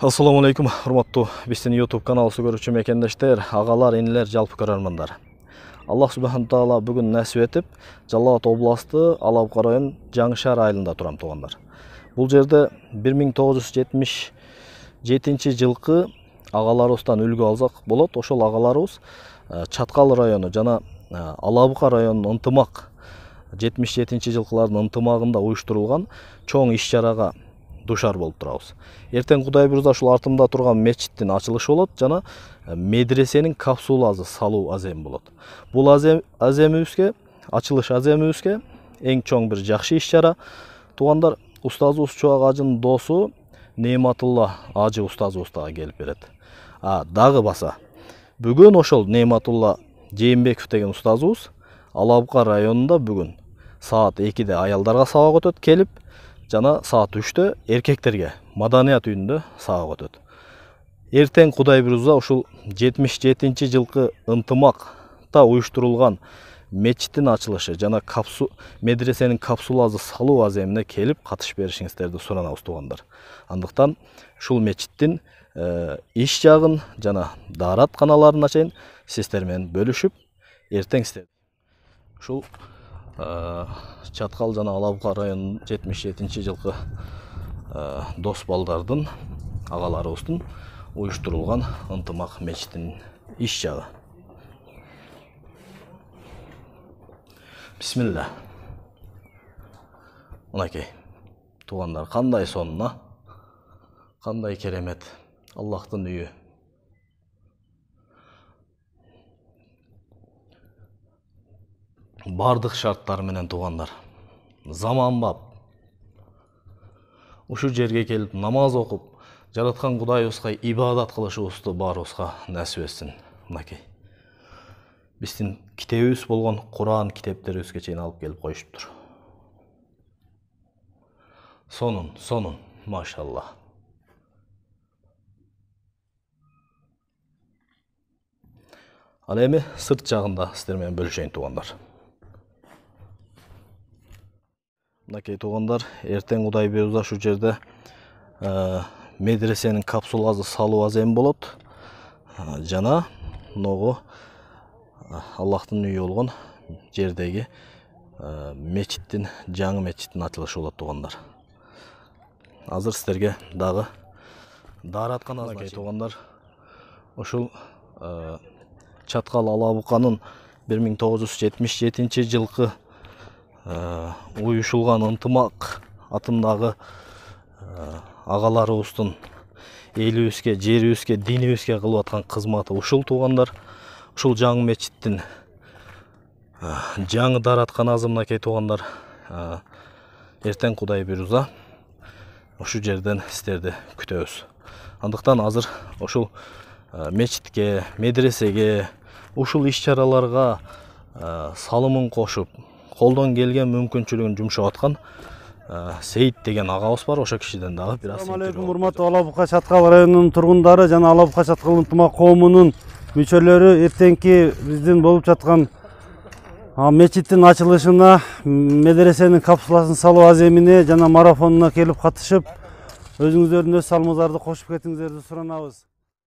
Assalamu alaikum, урматтуу биздин YouTube каналыбызды көрүүчү мекендештер, агалар, инилер, жалпы көрөрмандар. Аллах субхану таала бүгүн насип этип, Жалал Абад областы Алабука району Жаңышаар айылында турам туугандар. Бул жерде 1977 жылкы агаларыбыздан үлгү алсак болот. Ошол агаларыбыз Чаткал району жана Алабука районунун ынтымак 77 жылкылардын ынтымагында уюштурулган чоң иш-чарага душар болуп турабыз. Эртең Кудай буйрса ушул артымда турган мечиттин ачылышы болот жана медресенин капсуласы салуу азем болот. Бул аземибизге, ачылыш аземибизге эң чоң бир жакшы иш-чара. Туугандар, устазыбыз Чубак ажынын досу Нематулла ажы устазыбыз дагы келип берет. Дагы баса бүгүн ошол Нематулла Жээнбеков деген устазыбыз Алабука районунда бүгүн саат 2-де аялдарга сабак өтөт келип, жана саат 3-тө эркектерге маданият үйүндө сабак өтөт. Эртең Кудай буйрса ушул 77 жылкы ынтымакта уюштурулган мечиттин ачылышы жана медресенин капсуласы салуу аземине келип катышып беришиңиздерди суранабыз туугандар. Андыктан ушул мечиттин иш жагын жана дааратканаларына чейин сиздер менен бөлүшүп, эртең сиздер ушул Чаткал жана Алабука районунун 77 жылкы дос балдардын, агаларыбыздын уюштурулган ынтымак мечиттин иш жагы. Бисмилла. Мынакей, туугандар, кандай сонун, кандай керемет Аллахтын үйү. Бардык шарттар менен туугандар. Заманбап. Ушу жерге келип намаз окуп, жараткан Кудайыбызга ибадат кылышыбызды баарыбызга насип этсин. Мынакей. Биздин китебибиз болгон Куран китептерибизге чейин алып келип коюшуптур. Сонун, машалла. Ал эми сырт жагында сиздер менен бөлүшөйүн туугандар. Мынакей туугандар, эртең Кудай буйрса ушул жерде медресенин капсуласы салуу азем болот. Жана могу Аллахтын үйү болгон жердеги мечиттин, жаңы мечиттин ачылышы болот туугандар. Азыр сиздерге дагы даараткана туугандар. Ушул Чаткал Алабуканын 1977 жылкы уюшулган ынтымак атындагы агаларыбыздын элибизге, жерибизге, динибизге кылып аткан кызматы ушул туугандар. Ушул жаңы мечиттин жаңы дааратканасы мынакей туугандар. Эртең Кудай буйрса ушул жерден сиздерди күтөбүз. Андыктан азыр ушул мечитке, медресеге, ушул иш-чараларга салымын кошуп, колдон келген мүмкүнчүлүгүн жумшап аткан Сейит деген агабыз бар. Ошо кишиден дагы бир аз. Assalamu alaikum, урматтуу Алабука Чаткал районунун тургундары жана Алабука Чаткал ынтымак коомунун мүчөлөрү, эртеңки биздин болуп жаткан мечиттин ачылышына, медресенин капсуласын салуу аземине жана марафонуна келип катышып, өзүңүздөрдүн өз салымыңыздарды кошуп кетиңиздерди суранабыз.